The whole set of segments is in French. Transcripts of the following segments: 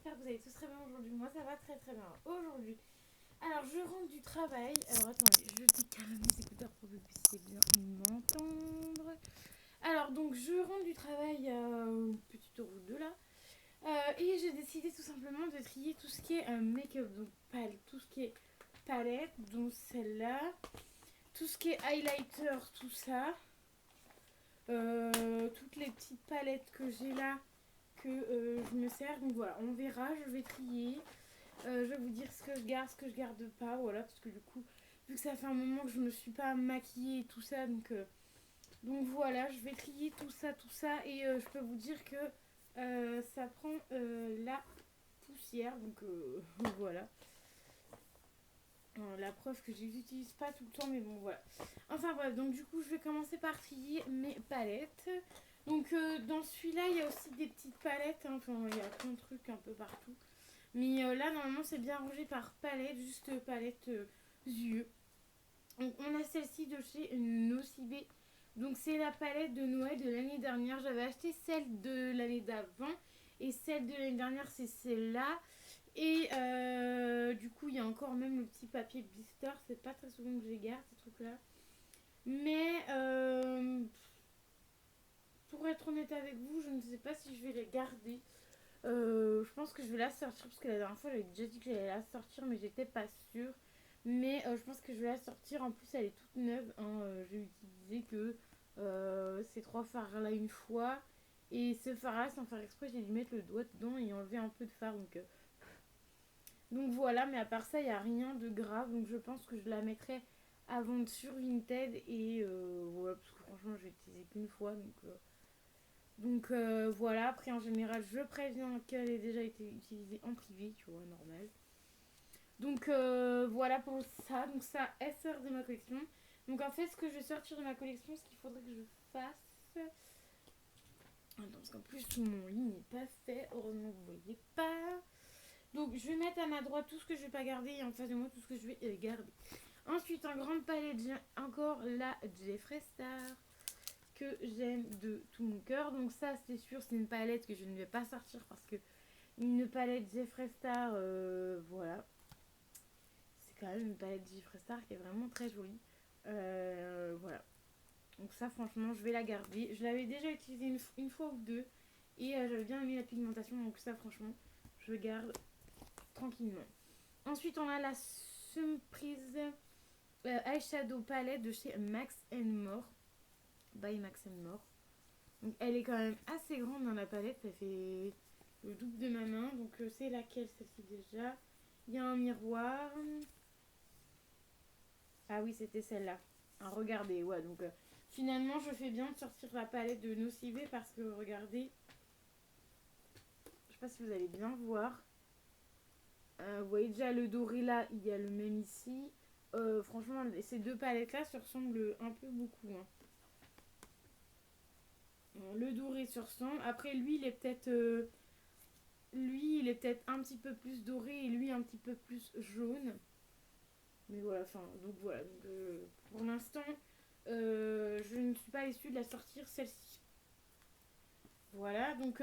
j'espère que vous allez tous très bien aujourd'hui. Moi ça va très très bien aujourd'hui. Alors je rentre du travail. Alors attendez, je décale mes écouteurs pour que vous puissiez bien m'entendre. Alors donc je rentre du travail il y a une petite heure ou deux là. Et j'ai décidé tout simplement de trier tout ce qui est make-up. Donc tout ce qui est palette, donc celle-là. Tout ce qui est highlighter, tout ça. Toutes les petites palettes que j'ai là que je me sers. Donc voilà, on verra, je vais trier. Je vais vous dire ce que je garde, ce que je garde pas. Voilà, parce que du coup, vu que ça fait un moment que je me suis pas maquillée et tout ça, donc voilà, je vais trier tout ça. Et je peux vous dire que ça prend la poussière. Donc voilà. La preuve que je les utilise pas tout le temps, mais bon voilà. Enfin bref, donc du coup je vais commencer par trier mes palettes. Donc dans celui-là il y a aussi des petites palettes, hein. Enfin il y a plein de trucs un peu partout. Mais là normalement c'est bien rangé par palette, juste palette yeux. Donc on a celle-ci de chez Nocibé. Donc c'est la palette de Noël de l'année dernière. J'avais acheté celle de l'année d'avant. Et celle de l'année dernière c'est celle-là. Et du coup, il y a encore même le petit papier blister. C'est pas très souvent que je les garde, ces trucs-là. Mais pour être honnête avec vous, je ne sais pas si je vais les garder. Je pense que je vais la sortir parce que la dernière fois, j'avais déjà dit que j'allais la sortir, mais j'étais pas sûre. Mais je pense que je vais la sortir. En plus, elle est toute neuve, hein. J'ai utilisé que ces trois fards-là une fois. Et ce fard-là, sans faire exprès, j'ai dû mettre le doigt dedans et enlever un peu de fard. Donc voilà, mais à part ça, il n'y a rien de grave. Donc je pense que je la mettrai à vendre sur Vinted. Et voilà, parce que franchement, je l'ai utilisée qu'une fois. Donc voilà, après en général, je préviens qu'elle ait déjà été utilisée en privé, tu vois, normal. Donc voilà pour ça. Donc ça, elle sort de ma collection. Donc en fait, ce que je vais sortir de ma collection, ce qu'il faudrait que je fasse. Attends, parce qu'en plus, mon lit n'est pas fait. Heureusement, vous ne voyez pas. Donc je vais mettre à ma droite tout ce que je vais pas garder et en face de moi tout ce que je vais garder. Ensuite en grande palette j'ai encore la Jeffree Star que j'aime de tout mon cœur. Donc ça c'est sûr c'est une palette que je ne vais pas sortir parce que une palette Jeffree Star voilà. C'est quand même une palette Jeffree Star qui est vraiment très jolie. Voilà. Donc ça franchement je vais la garder. Je l'avais déjà utilisée une fois ou deux et j'avais bien aimé la pigmentation donc ça franchement je garde tranquillement. Ensuite, on a la surprise eyeshadow palette de chez Max More. By Max More. Donc, elle est quand même assez grande dans la palette. Elle fait le double de ma main. Donc, c'est laquelle celle-ci déjà? Il y a un miroir. Ah oui, c'était celle-là. Ah, regardez, ouais. Donc, finalement, je fais bien de sortir la palette de Nocibé parce que, regardez. Je sais pas si vous allez bien voir. Vous voyez déjà le doré là, il y a le même ici. Franchement, ces deux palettes là se ressemblent un peu beaucoup, hein. Le doré se ressemble. Après, lui, il est peut-être un petit peu plus doré et lui un petit peu plus jaune. Mais voilà, enfin, donc voilà. Donc, pour l'instant, je ne suis pas issue de la sortir celle-ci. Voilà, donc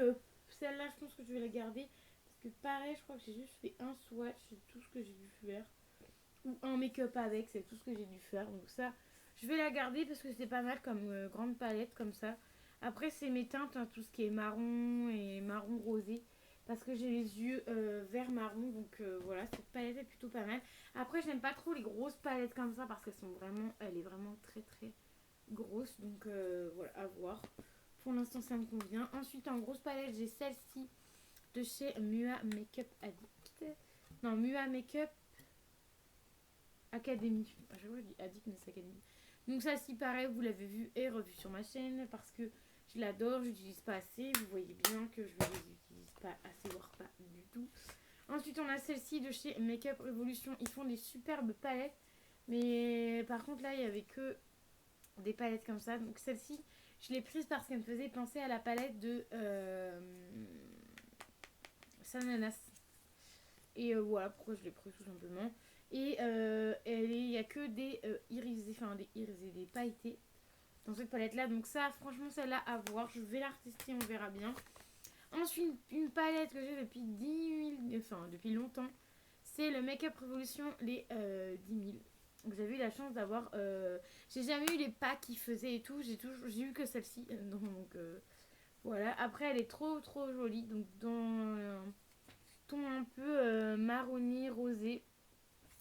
celle-là, je pense que je vais la garder. Parce que pareil, je crois que j'ai juste fait un swatch, c'est tout ce que j'ai dû faire. Ou un make-up avec, c'est tout ce que j'ai dû faire. Donc ça, je vais la garder parce que c'est pas mal comme grande palette comme ça. Après, c'est mes teintes, hein, tout ce qui est marron et marron rosé. Parce que j'ai les yeux vert marron. Donc voilà, cette palette est plutôt pas mal. Après, j'aime pas trop les grosses palettes comme ça parce elle est vraiment très très grosse. Donc voilà, à voir. Pour l'instant, ça me convient. Ensuite, en grosse palette, j'ai celle-ci de chez Mua Makeup Addict. Non, Mua Makeup Académie. À chaque fois, je dis Addict, mais c'est Académie. Donc, ça, si pareil, vous l'avez vu et revu sur ma chaîne parce que je l'adore, je l'utilise pas assez. Vous voyez bien que je ne les utilise pas assez, voire pas du tout. Ensuite, on a celle-ci de chez Makeup Revolution. Ils font des superbes palettes. Mais par contre, là, il n'y avait que des palettes comme ça. Donc, celle-ci, je l'ai prise parce qu'elle me faisait penser à la palette de Sananas. Et voilà pourquoi je l'ai pris tout simplement. Et il n'y a que des irisés, enfin des irisés, des pailletés dans cette palette là. Donc ça, franchement, celle-là à voir. Je vais la retester, on verra bien. Ensuite, une palette que j'ai depuis 10 000, enfin depuis longtemps, c'est le Make Up Revolution, les 10 000. Donc j'avais eu la chance d'avoir... j'ai jamais eu les packs qui faisaient et tout, j'ai eu que celle-ci. Donc voilà, après elle est trop trop jolie. Donc dans un ton un peu marronné, rosé.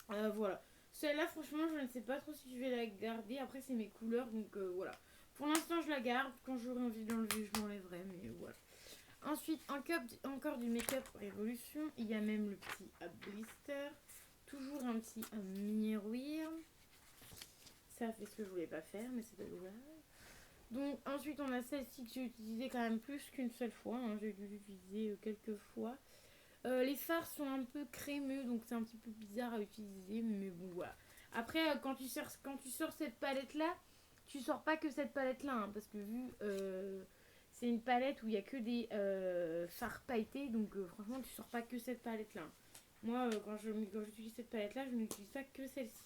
Voilà. Celle-là, franchement, je ne sais pas trop si je vais la garder. Après, c'est mes couleurs, donc voilà. Pour l'instant, je la garde. Quand j'aurai envie de l'enlever, je m'enlèverai, mais voilà. Ensuite, encore du Make-up Revolution. Il y a même le petit blister. Toujours un petit miroir. Ça fait ce que je voulais pas faire, mais c'est pas grave. Donc, ensuite, on a celle-ci que j'ai utilisée quand même plus qu'une seule fois. Hein. J'ai dû l'utiliser quelques fois. Les fards sont un peu crémeux, donc c'est un petit peu bizarre à utiliser, mais bon, voilà. Après, quand tu sors cette palette-là, tu sors pas que cette palette-là, hein, parce que vu c'est une palette où il y a que des fards pailletés, donc franchement, tu sors pas que cette palette-là. Moi, quand j'utilise cette palette-là, je n'utilise pas que celle-ci.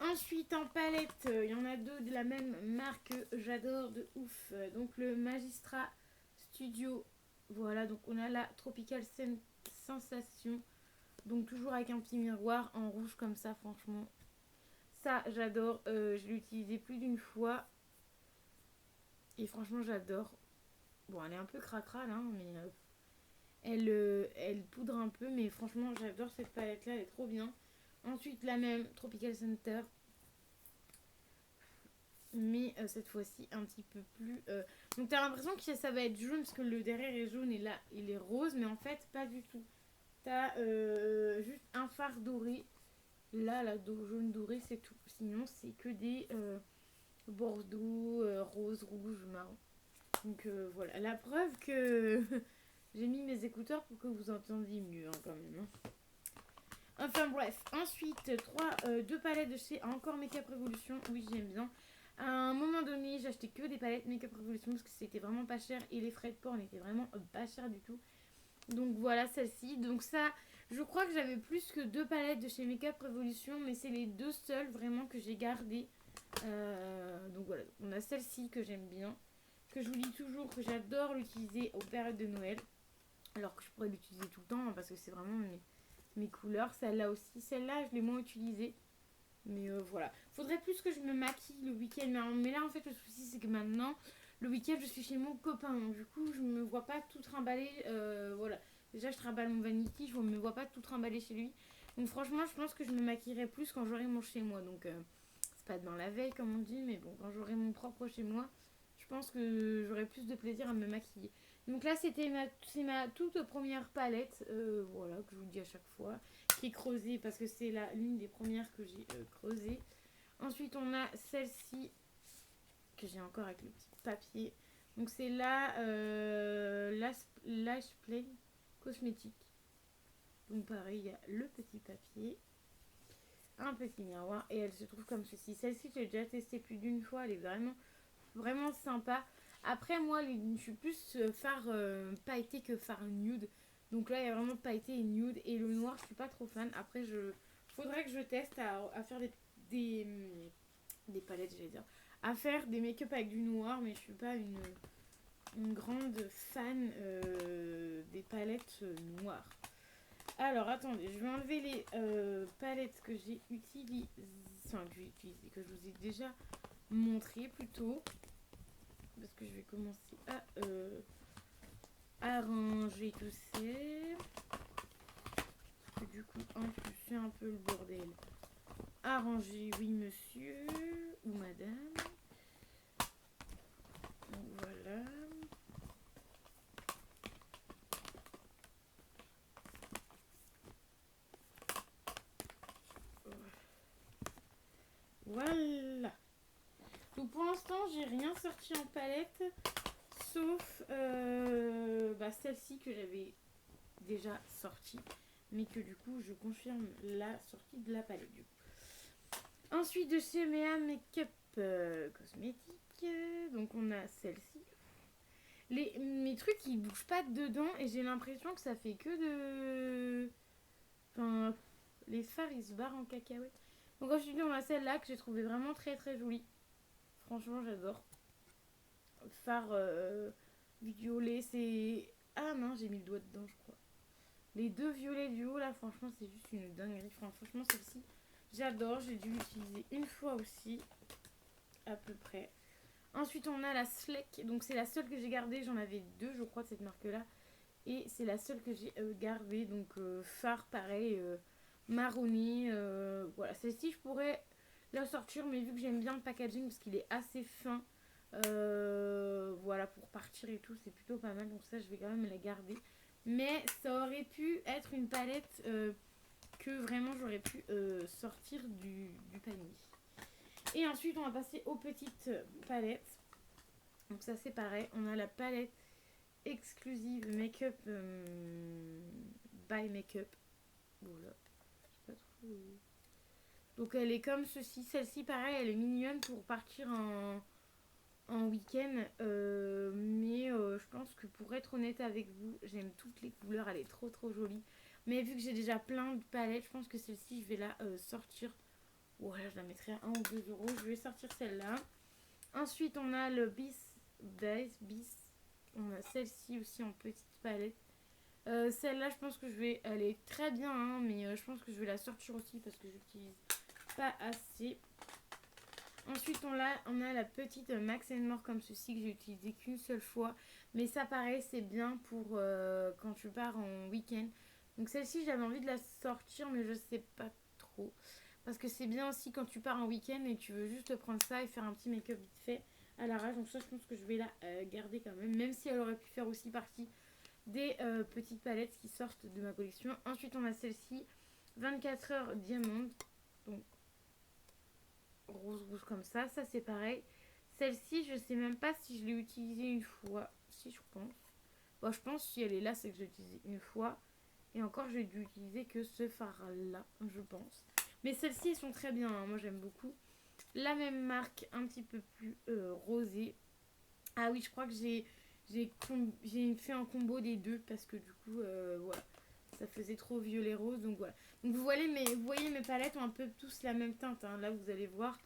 Ensuite, en palette, il y en a deux de la même marque que j'adore de ouf. Donc, le Magistrat Studio. Voilà, donc on a la Tropical Sensation. Donc, toujours avec un petit miroir en rouge comme ça, franchement. Ça, j'adore. Je l'ai utilisé plus d'une fois. Et franchement, j'adore. Bon, elle est un peu cracra là, mais elle poudre un peu. Mais franchement, j'adore cette palette là, elle est trop bien. Ensuite, la même Tropical Center. Mais cette fois-ci un petit peu plus... Donc t'as l'impression que ça va être jaune parce que le derrière est jaune et là il est rose, mais en fait pas du tout. T'as juste un phare doré. Là, la jaune doré, c'est tout. Sinon, c'est que des bordeaux, rose, rouge, marron. Donc voilà, la preuve que j'ai mis mes écouteurs pour que vous entendiez mieux hein, quand même. Hein. Enfin bref, ensuite, deux palettes de chez encore Make Up Revolution. Oui, j'aime bien. À un moment donné, j'achetais que des palettes Make Up Revolution parce que c'était vraiment pas cher et les frais de port n'étaient vraiment pas chers du tout. Donc voilà celle-ci. Donc ça, je crois que j'avais plus que deux palettes de chez Make Up Revolution, mais c'est les deux seules vraiment que j'ai gardées. Donc voilà, on a celle-ci que j'aime bien, que je vous dis toujours que j'adore l'utiliser aux périodes de Noël, alors que je pourrais l'utiliser tout le temps hein, parce que c'est vraiment mes couleurs. Celle-là aussi, celle-là je l'ai moins utilisée. Mais voilà. Faudrait plus que je me maquille le week-end. Mais là, en fait, le souci, c'est que maintenant, le week-end, je suis chez mon copain. Donc, du coup, je me vois pas tout trimballer. Voilà. Déjà, je trimballe mon vanity. Je me vois pas tout trimballer chez lui. Donc, franchement, je pense que je me maquillerai plus quand j'aurai mon chez moi. Donc, c'est pas dans la veille, comme on dit. Mais bon, quand j'aurai mon propre chez moi, je pense que j'aurai plus de plaisir à me maquiller. Donc là, c'est ma toute première palette. Voilà, que je vous dis à chaque fois qui est creusée parce que c'est l'une des premières que j'ai creusées. Ensuite, on a celle-ci que j'ai encore avec le petit papier. Donc, c'est Lash Play cosmétique. Donc, pareil, il y a le petit papier, un petit miroir et elle se trouve comme ceci. Celle-ci, j'ai déjà testé plus d'une fois. Elle est vraiment, vraiment sympa. Après, moi, je suis plus fard pailleté que fard nude. Donc là, il y a vraiment pailleté et nude. Et le noir, je suis pas trop fan. Après, faudrait que je teste à faire des palettes, j'allais dire. À faire des make-up avec du noir. Mais je suis pas une grande fan des palettes noires. Alors, attendez, je vais enlever les palettes que j'ai utilisées. Enfin, que je vous ai déjà montré plutôt. Parce que je vais commencer à arranger tout ça. Parce que du coup, en plus, c'est un peu le bordel. Arranger, oui monsieur ou madame. Donc voilà. Voilà. Donc pour l'instant, j'ai rien sorti en palette. Sauf celle-ci que j'avais déjà sortie. Mais que du coup, je confirme la sortie de la palette. Du coup. Ensuite, de chez Mea Makeup Cosmétique. Donc on a celle-ci. Mes trucs, ils bougent pas dedans. Et j'ai l'impression que ça fait que de... Enfin, les fards, ils se barrent en cacahuète. Donc ensuite, on a celle-là que j'ai trouvé vraiment très très jolie. Franchement, j'adore. Fard violet, c'est... Ah non, j'ai mis le doigt dedans, je crois. Les deux violets du haut, là, franchement, c'est juste une dinguerie. Franchement, celle-ci, j'adore. J'ai dû l'utiliser une fois aussi, à peu près. Ensuite, on a la Sleek. Donc, c'est la seule que j'ai gardée. J'en avais deux, je crois, de cette marque-là. Et c'est la seule que j'ai gardée. Donc, phare, pareil, marronné. Voilà, celle-ci, je pourrais la sortir. Mais vu que j'aime bien le packaging, parce qu'il est assez fin, voilà, pour partir et tout, c'est plutôt pas mal. Donc, ça, je vais quand même la garder. Mais ça aurait pu être une palette que vraiment j'aurais pu sortir du panier. Et ensuite, on va passer aux petites palettes. Donc ça, c'est pareil. On a la palette exclusive Make-up by Make-up. Voilà. Je sais pas trop. Donc elle est comme ceci. Celle-ci, pareil, elle est mignonne pour partir en week-end. Mais je pense que pour être honnête avec vous, j'aime toutes les couleurs. Elle est trop trop jolie. Mais vu que j'ai déjà plein de palettes, je pense que celle-ci, je vais la sortir. Voilà, je la mettrai à 1 ou 2 euros. Je vais sortir celle-là. Ensuite, on a le Bis. On a celle-ci aussi en petite palette. Celle-là, je pense que elle est très bien, hein, mais je pense que je vais la sortir aussi parce que j'utilise pas assez. Ensuite, on a la petite Max More comme ceci que j'ai utilisé qu'une seule fois. Mais ça, pareil, c'est bien pour quand tu pars en week-end. Donc celle-ci, j'avais envie de la sortir, mais je sais pas trop. Parce que c'est bien aussi quand tu pars en week-end et tu veux juste prendre ça et faire un petit make-up vite fait à l'arrache. Donc ça, je pense que je vais la garder quand même. Même si elle aurait pu faire aussi partie des petites palettes qui sortent de ma collection. Ensuite, on a celle-ci, 24 heures diamant. Donc rose comme ça. Ça, c'est pareil. Celle-ci, je sais même pas si je l'ai utilisée une fois. Si, je pense. Bon, je pense si elle est là, c'est que je l'ai utilisée une fois. Et encore, j'ai dû utiliser que ce fard-là, je pense. Mais celles-ci, elles sont très bien. Hein. Moi, j'aime beaucoup. La même marque, un petit peu plus rosée. Ah oui, je crois que j'ai fait un combo des deux parce que du coup, voilà, ça faisait trop violet rose. Donc voilà. Donc vous voyez mes palettes ont un peu tous la même teinte. Hein. Là, vous allez voir,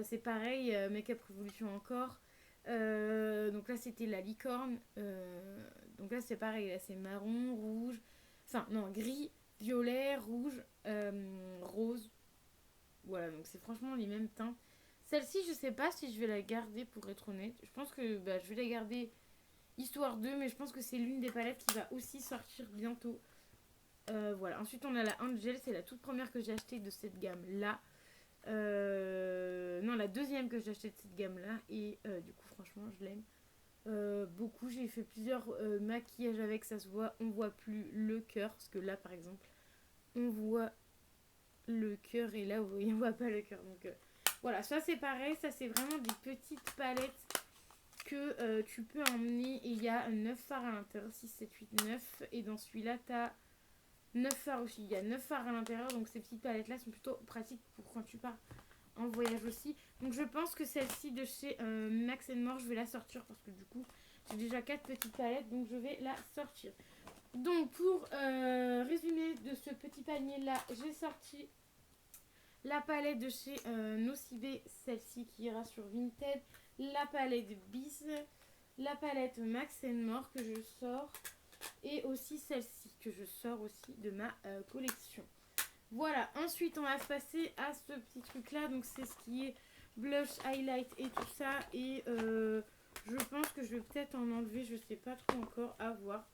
c'est pareil. Make-up Revolution encore. Donc là, c'était la licorne. Donc là, c'est pareil. Là, c'est marron, rouge. Enfin, non, gris, violet, rouge, rose. Voilà, donc c'est franchement les mêmes teintes. Celle-ci, je sais pas si je vais la garder pour être honnête. Je pense que je vais la garder histoire 2, mais je pense que c'est l'une des palettes qui va aussi sortir bientôt. Voilà, ensuite on a la Angel, c'est la toute première que j'ai achetée de cette gamme-là. Non, la deuxième que j'ai achetée de cette gamme-là. Et du coup, franchement, je l'aime beaucoup. J'ai fait plusieurs maquillages avec, ça se voit. On voit plus le cœur, parce que là, par exemple, on voit le cœur et là, vous voyez, on voit pas le cœur. Donc voilà, ça c'est pareil. Ça, c'est vraiment des petites palettes que tu peux emmener. Et il y a 9 fards à l'intérieur, 6, 7, 8, 9. Et dans celui-là, tu as 9 fards aussi. Il y a 9 fards à l'intérieur. Donc ces petites palettes-là sont plutôt pratiques pour quand tu pars en voyage aussi. Donc je pense que celle-ci de chez Max More, je vais la sortir parce que du coup, j'ai déjà 4 petites palettes. Donc je vais la sortir. Donc pour résumer de ce petit panier-là, j'ai sorti la palette de chez Nocibé, celle-ci qui ira sur Vinted, la palette Bis, la palette Max More que je sors et aussi celle-ci que je sors aussi de ma collection. Voilà, ensuite on va passer à ce petit truc là, donc c'est ce qui est blush, highlight et tout ça et je pense que je vais peut-être en enlever, je sais pas trop encore, à voir.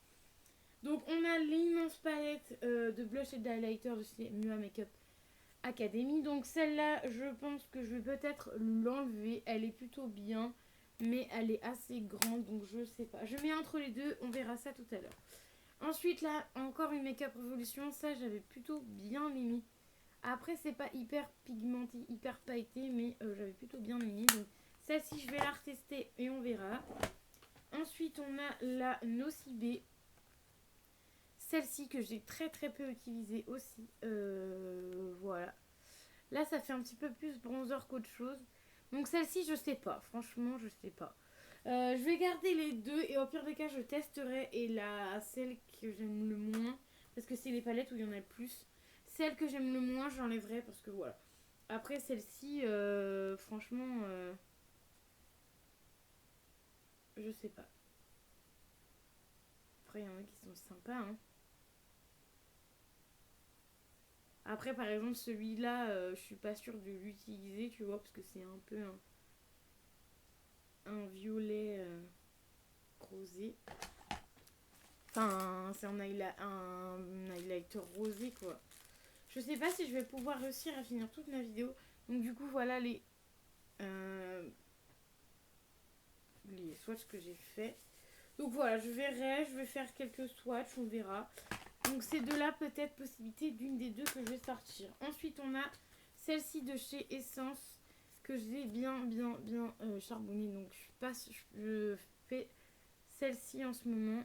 Donc on a l'immense palette de blush et d'highlighter de chez Mua Makeup Academy. Donc celle-là, je pense que je vais peut-être l'enlever. Elle est plutôt bien, mais elle est assez grande, donc je sais pas. Je mets entre les deux, on verra ça tout à l'heure. Ensuite là, encore une Make-up Revolution. Ça, j'avais plutôt bien aimé. Après, c'est pas hyper pigmenté, hyper pailleté, mais j'avais plutôt bien aimé. Donc celle-ci, je vais la retester et on verra. Ensuite, on a la Nocibé. Celle-ci que j'ai très très peu utilisée aussi. Voilà. Là, ça fait un petit peu plus bronzer qu'autre chose. Donc celle-ci, je sais pas. Franchement, je sais pas. Je vais garder les deux et au pire des cas, je testerai. Et celle que j'aime le moins, parce que c'est les palettes où il y en a le plus. Celle que j'aime le moins, j'enlèverai parce que voilà. Après, celle-ci, franchement, je sais pas. Après, il y en a qui sont sympas, hein. Après, par exemple, celui-là, je suis pas sûre de l'utiliser, tu vois, parce que c'est un peu un violet rosé. Enfin, c'est un highlighter rosé, quoi. Je sais pas si je vais pouvoir réussir à finir toute ma vidéo. Donc, du coup, voilà les swatchs que j'ai fait. Donc, voilà, je vais faire quelques swatchs, on verra. Donc, c'est de là peut-être possibilité d'une des deux que je vais sortir. Ensuite, on a celle-ci de chez Essence que j'ai bien charbonnée. Donc, je fais celle-ci en ce moment.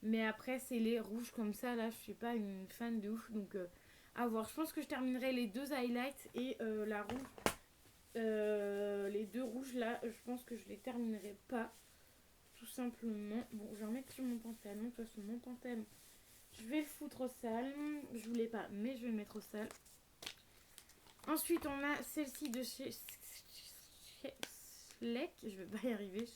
Mais après, c'est les rouges comme ça. Là, je suis pas une fan de ouf. Donc, à voir. Je pense que je terminerai les deux highlights et la rouge. Les deux rouges là, je pense que je les terminerai pas. Tout simplement. Bon, je vais remettre sur mon pantalon. De toute façon, mon pantalon, je vais le foutre au sale. Je voulais pas, mais je vais le mettre au sale. Ensuite, on a celle-ci de chez Schleck. Je vais pas y arriver.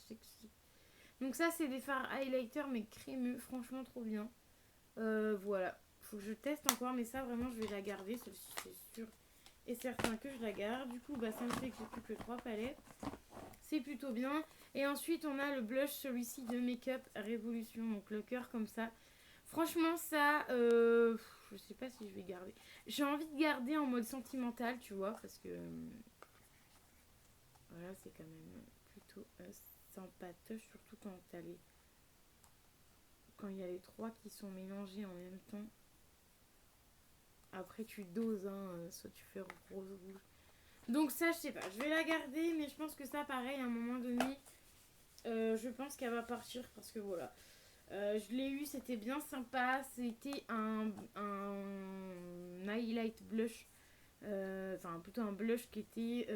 Donc ça, c'est des fards highlighter, mais crémeux. Franchement, trop bien. Voilà. Faut que je teste encore, mais ça, vraiment, je vais la garder. Celle-ci, c'est sûr et certain que je la garde. Du coup, bah, ça me fait que j'ai plus que 3 palettes. C'est plutôt bien. Et ensuite, on a le blush, celui-ci de Make Up Révolution. Donc, le cœur comme ça. Franchement, ça, je sais pas si je vais garder. J'ai envie de garder en mode sentimental, tu vois, parce que voilà, c'est quand même plutôt sympatoche, surtout quand il y a les trois qui sont mélangés en même temps. Après, tu doses, hein, soit tu fais rose rouge. Donc ça, je sais pas, je vais la garder, mais je pense que ça, pareil, à un moment donné, je pense qu'elle va partir parce que voilà. Je l'ai eu, c'était bien sympa. C'était un highlight blush. Enfin, plutôt un blush qui était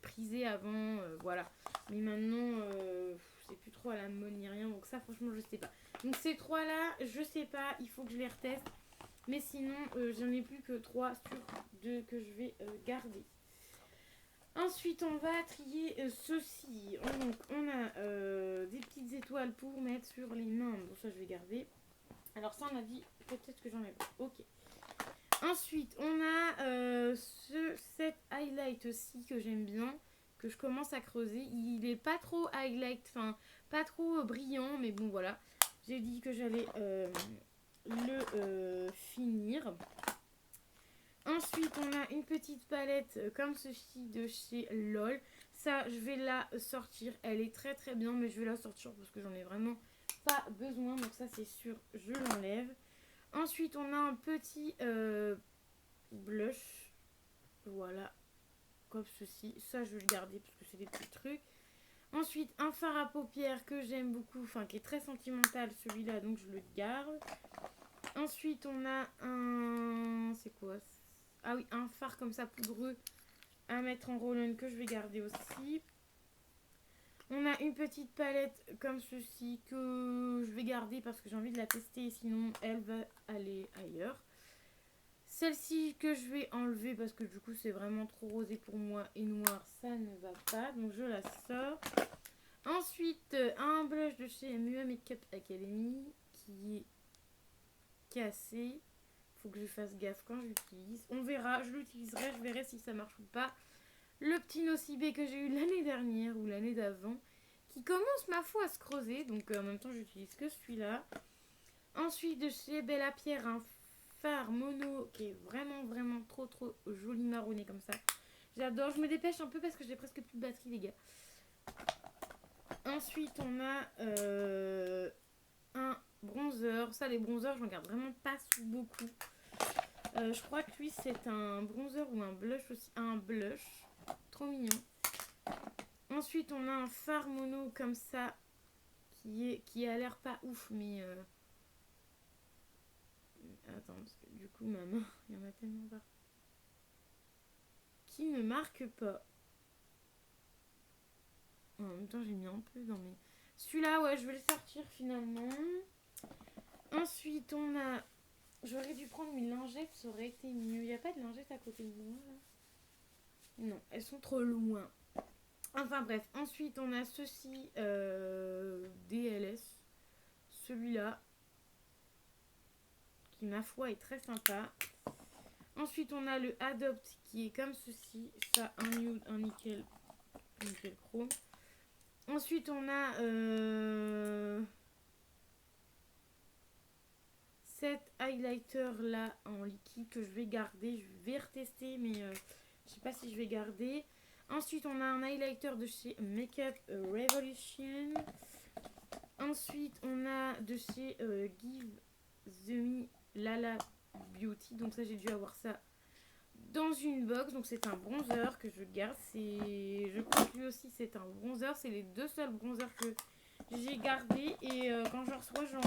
prisé avant. Voilà. Mais maintenant, c'est plus trop à la mode ni rien. Donc, ça, franchement, je sais pas. Donc, ces trois-là, je sais pas. Il faut que je les reteste. Mais sinon, j'en ai plus que 3 sur 2 que je vais garder. Ensuite, on va trier ceci. Donc, on a des petites étoiles pour mettre sur les mains. Bon, ça, je vais garder. Alors, ça, on a dit peut-être que j'en ai pas. Ok. Ensuite, on a cet highlight aussi que j'aime bien, que je commence à creuser. Il est pas trop highlight, enfin, pas trop brillant, mais bon, voilà. J'ai dit que j'allais le finir. Ensuite, on a une petite palette comme ceci de chez LOL. Ça, je vais la sortir. Elle est très très bien, mais je vais la sortir parce que j'en ai vraiment pas besoin. Donc ça, c'est sûr, je l'enlève. Ensuite, on a un petit blush. Voilà, comme ceci. Ça, je vais le garder parce que c'est des petits trucs. Ensuite, un fard à paupières que j'aime beaucoup, enfin qui est très sentimental, celui-là, donc je le garde. Ensuite, on a un... C'est quoi? Ah oui, un fard comme ça poudreux à mettre en roll-on que je vais garder aussi. On a une petite palette comme ceci que je vais garder parce que j'ai envie de la tester, sinon elle va aller ailleurs. Celle-ci que je vais enlever parce que du coup c'est vraiment trop rosé pour moi et noir, ça ne va pas, donc je la sors. Ensuite, un blush de chez MUA Makeup Academy qui est cassé. Faut que je fasse gaffe quand je l'utilise. On verra, je l'utiliserai, je verrai si ça marche ou pas. Le petit Nocibé que j'ai eu l'année dernière ou l'année d'avant, qui commence ma foi à se creuser, donc en même temps j'utilise que celui-là. Ensuite de chez Bella Pierre, un fard mono qui est vraiment trop joli marronné comme ça. J'adore, je me dépêche un peu parce que j'ai presque plus de batterie les gars. Ensuite on a un bronzer. Ça, les bronzers, j'en garde vraiment pas beaucoup. Je crois que lui, c'est un bronzer ou un blush aussi. Un blush. Trop mignon. Ensuite, on a un fard mono comme ça. Qui a l'air pas ouf, mais... Attends, parce que du coup, ma main, il y en a tellement pas. Qui ne marque pas. En même temps, j'ai mis un peu dans mes... Celui-là, ouais, je vais le sortir finalement. Ensuite, on a... J'aurais dû prendre une lingette, ça aurait été mieux. Il n'y a pas de lingette à côté de moi, là? Non, elles sont trop loin. Enfin bref, ensuite on a ceci DLS, celui-là qui ma foi est très sympa. Ensuite on a le Adopt qui est comme ceci, ça un nude, un nickel chrome. Ensuite on a cet highlighter là en liquide que je vais garder, je vais retester mais je sais pas si je vais garder. Ensuite on a un highlighter de chez Makeup Revolution. Ensuite on a de chez Give The Me Lala Beauty, donc ça j'ai dû avoir ça dans une box, donc c'est un bronzer que je garde, je crois que lui aussi c'est un bronzer, c'est les deux seuls bronzers que j'ai gardés et quand je reçois je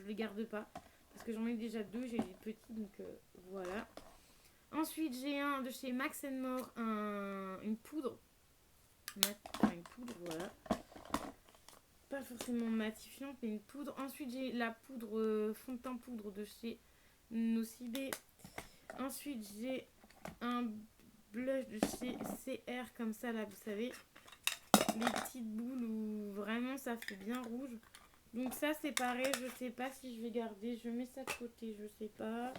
les garde pas parce que j'en ai déjà deux, j'ai des petits donc voilà. Ensuite j'ai un de chez Max More, une poudre, une poudre voilà, pas forcément matifiante mais une poudre. Ensuite j'ai la poudre fond de teint poudre de chez Nocibé. Ensuite, j'ai un blush de chez CR comme ça, là, vous savez. Les petites boules où vraiment ça fait bien rouge. Donc ça, c'est pareil, je sais pas si je vais garder. Je mets ça de côté, je sais pas.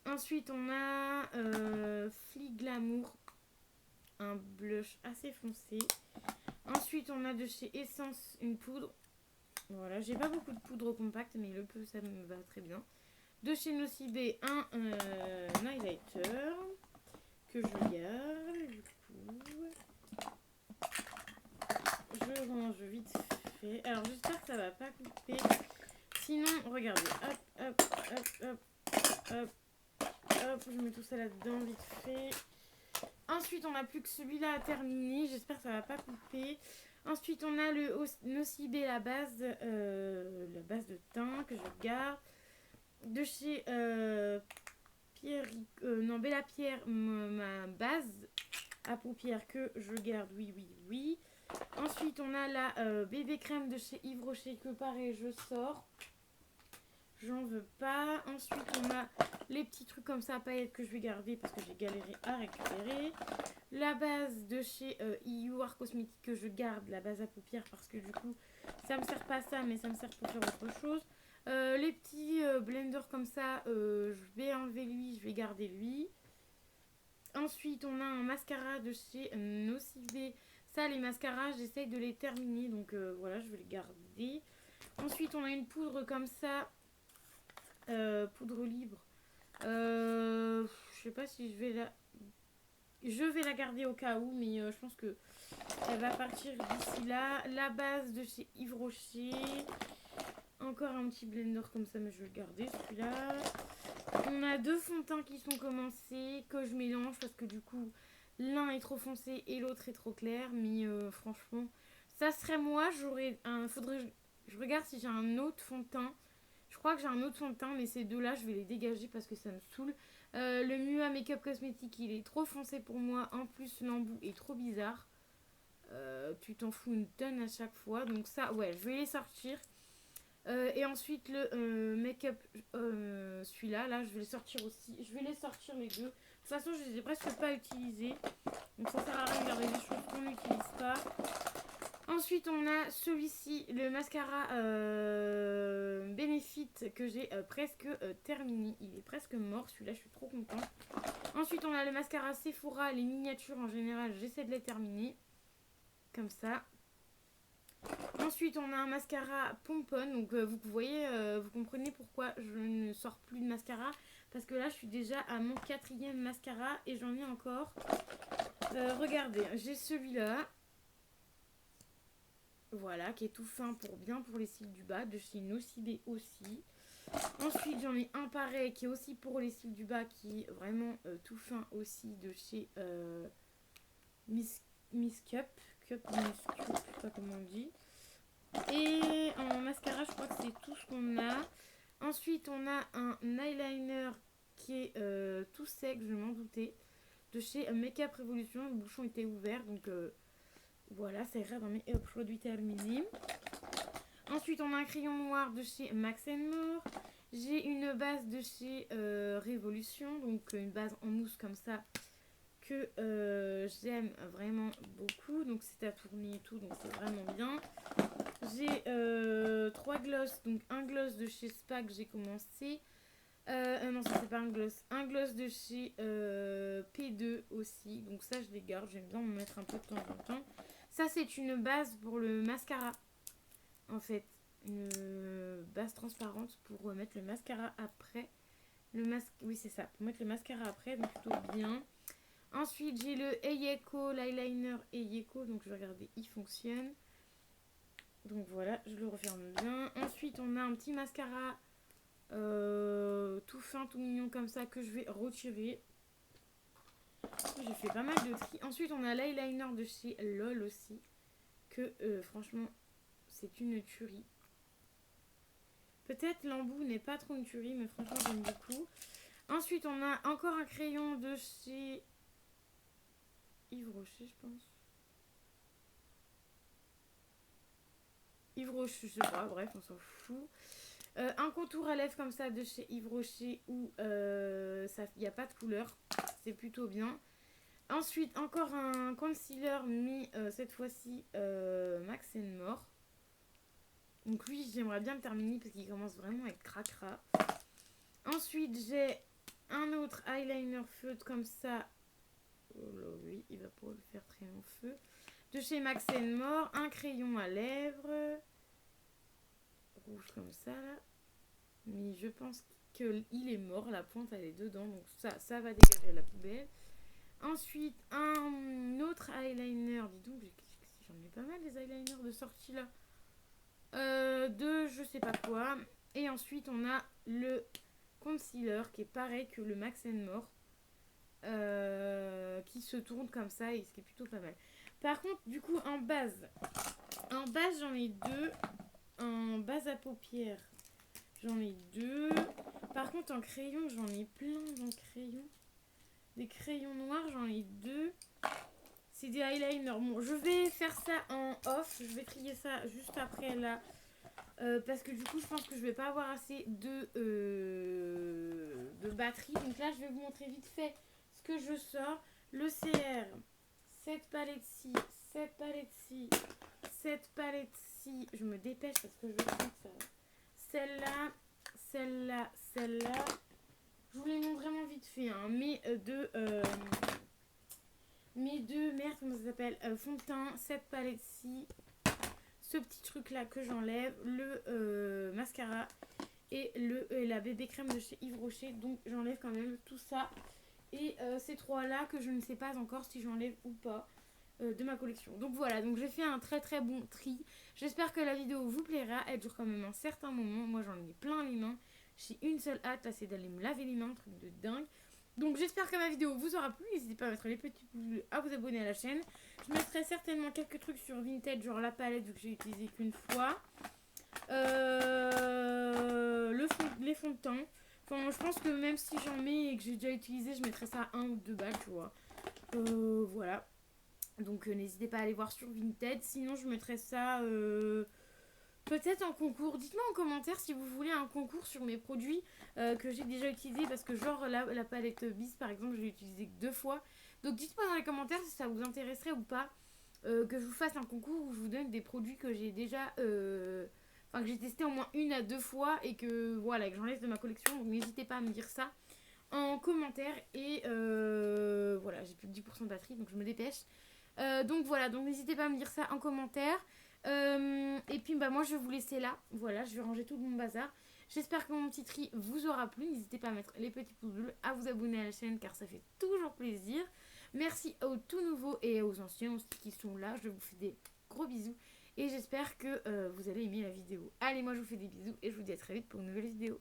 Ensuite, on a Flic Glamour. Un blush assez foncé. Ensuite, on a de chez Essence une poudre. Voilà, j'ai pas beaucoup de poudre compacte, mais le peu, ça me va très bien. De chez Nocibé, un highlighter que je garde. Du coup, je range vite fait. Alors, j'espère que ça va pas couper. Sinon, regardez. Hop, hop, hop, hop, hop, hop. Je mets tout ça là-dedans vite fait. Ensuite, on n'a plus que celui-là à terminer. J'espère que ça va pas couper. Ensuite, on a le Nocibé, la base de teint que je garde. De chez Bella Pierre, ma base à paupières que je garde, oui. Ensuite, on a la bébé crème de chez Yves Rocher que pareil, je sors. J'en veux pas. Ensuite, on a les petits trucs comme ça à paillettes que je vais garder parce que j'ai galéré à récupérer. La base de chez EU Art Cosmétique que je garde, la base à paupières parce que du coup, ça me sert pas à ça, mais ça me sert pour faire autre chose. Les petits blenders comme ça, je vais enlever lui, je vais garder lui. Ensuite, on a un mascara de chez Nocibé. Ça, les mascaras, j'essaye de les terminer, donc voilà, je vais les garder. Ensuite, on a une poudre comme ça, poudre libre. Je sais pas si je vais la garder au cas où, mais je pense que elle va partir d'ici là. La base de chez Yves Rocher. Encore un petit blender comme ça, mais je vais le garder celui-là. On a deux fonds de teint qui sont commencés, que je mélange parce que du coup, l'un est trop foncé et l'autre est trop clair. Mais franchement, ça serait moi, je regarde si j'ai un autre fond de teint. Je crois que j'ai un autre fond de teint, mais ces deux-là, je vais les dégager parce que ça me saoule. Le Mua Makeup Cosmétique, il est trop foncé pour moi. En plus, l'embout est trop bizarre. Tu t'en fous une tonne à chaque fois. Donc ça, ouais, je vais les sortir. Et ensuite le make-up, celui-là, là, je vais les sortir aussi. Je vais les sortir les deux. De toute façon, je les ai presque pas utilisés. Donc ça sert à rien de garder des choses qu'on n'utilise pas. Ensuite, on a celui-ci, le mascara Benefit que j'ai presque terminé. Il est presque mort, celui-là, je suis trop contente. Ensuite, on a le mascara Sephora, les miniatures en général, j'essaie de les terminer. Comme ça. Ensuite, on a un mascara Pompon. Donc, vous voyez, vous comprenez pourquoi je ne sors plus de mascara. Parce que là, je suis déjà à mon 4e mascara et j'en ai encore. Regardez, j'ai celui-là. Voilà, qui est tout fin pour les cils du bas. De chez Nocibé aussi. Ensuite, j'en ai un pareil qui est aussi pour les cils du bas. Qui est vraiment tout fin aussi de chez Miss Cup. Je sais pas comment on dit. Et en mascara, je crois que c'est tout ce qu'on a. Ensuite, on a un eyeliner qui est tout sec, je m'en doutais, de chez Makeup Revolution. Le bouchon était ouvert, donc voilà, ça ira dans mes produits terminés. Ensuite, on a un crayon noir de chez Max More. J'ai une base de chez Révolution, donc une base en mousse comme ça que j'aime vraiment beaucoup. Donc c'est à tourner et tout, donc c'est vraiment bien. J'ai 3 glosses, donc un gloss de chez Spa que j'ai commencé. Non, ça c'est pas un gloss. Un gloss de chez P2 aussi. Donc ça je les garde, j'aime bien en mettre un peu de temps en temps. Ça c'est une base pour le mascara. En fait, une base transparente pour mettre le mascara après. Oui c'est ça, pour mettre le mascara après, donc plutôt bien. Ensuite j'ai le Eyeko, l'eyeliner Eyeko, donc je vais regarder, il fonctionne. Donc voilà, je le referme bien. Ensuite on a un petit mascara tout fin, tout mignon comme ça que je vais retirer. J'ai fait pas mal de tri. Ensuite on a l'eyeliner de chez LOL aussi, que franchement c'est une tuerie. Peut-être l'embout n'est pas trop une tuerie, mais franchement j'aime beaucoup. Ensuite on a encore un crayon de chez Yves Rocher, je pense. Yves Rocher, je sais pas, bref, on s'en fout. Un contour à lèvres comme ça de chez Yves Rocher où il n'y a pas de couleur. C'est plutôt bien. Ensuite, encore un concealer, mais cette fois-ci Max More. Donc lui, j'aimerais bien le terminer parce qu'il commence vraiment à être cracra. Ensuite, j'ai un autre eyeliner feutre comme ça. Oh là, oui, il va pouvoir le faire très en feu. De chez Max More. Un crayon à lèvres. Rouge comme ça, là. Mais je pense qu'il est mort. La pointe, elle est dedans. Donc ça va dégager à la poubelle. Ensuite, un autre eyeliner. Dis donc, j'en ai pas mal des eyeliners de sortie là. De je sais pas quoi. Et ensuite, on a le concealer qui est pareil que le Max More. Qui se tourne comme ça et ce qui est plutôt pas mal. Par contre, du coup, en base, j'en ai 2. En base à paupières, j'en ai 2. Par contre, en crayon, j'en ai plein en crayon. Des crayons noirs, j'en ai 2. C'est des eyeliners. Bon, je vais faire ça en off. Je vais trier ça juste après là. Parce que du coup, je pense que je vais pas avoir assez de batterie. Donc là, je vais vous montrer vite fait ce que je sors. Le CR, cette palette-ci, cette palette-ci, cette palette-ci. Je me dépêche parce que je veux prendre ça. Celle-là, celle-là, celle-là. Je vous les montre vraiment vite fait. Hein. Mes deux, merde, comment ça s'appelle, fond de teint, cette palette-ci. Ce petit truc là que j'enlève, le mascara et la bébé crème de chez Yves Rocher. Donc j'enlève quand même tout ça. Et ces trois là que je ne sais pas encore si j'enlève ou pas de ma collection. Donc voilà, donc j'ai fait un très très bon tri. J'espère que la vidéo vous plaira. Elle dure quand même un certain moment. Moi j'en ai plein les mains. J'ai une seule hâte là, c'est d'aller me laver les mains, truc de dingue. Donc j'espère que ma vidéo vous aura plu. N'hésitez pas à mettre les petits pouces bleus, à vous abonner à la chaîne. Je mettrai certainement quelques trucs sur Vinted, genre la palette vu que j'ai utilisé qu'une fois. Les fonds de teint. Enfin, je pense que même si j'en mets et que j'ai déjà utilisé, je mettrai ça à 1 ou 2 balles, tu vois. Voilà. Donc n'hésitez pas à aller voir sur Vinted. Sinon, je mettrai ça peut-être en concours. Dites-moi en commentaire si vous voulez un concours sur mes produits que j'ai déjà utilisés. Parce que genre la palette Bis, par exemple, je l'ai utilisée que 2 fois. Donc dites-moi dans les commentaires si ça vous intéresserait ou pas. Que je vous fasse un concours où je vous donne des produits que j'ai déjà... Enfin, que j'ai testé au moins 1 à 2 fois et que voilà, que j'enlève de ma collection. Donc n'hésitez pas à me dire ça en commentaire. Et voilà, j'ai plus de 10% de batterie, donc je me dépêche. Donc voilà, donc n'hésitez pas à me dire ça en commentaire. Et puis bah moi je vais vous laisser là. Voilà, je vais ranger tout mon bazar. J'espère que mon petit tri vous aura plu. N'hésitez pas à mettre les petits pouces bleus, à vous abonner à la chaîne car ça fait toujours plaisir. Merci aux tout nouveaux et aux anciens aussi qui sont là. Je vous fais des gros bisous. Et j'espère que vous allez aimer la vidéo. Allez, moi je vous fais des bisous et je vous dis à très vite pour une nouvelle vidéo.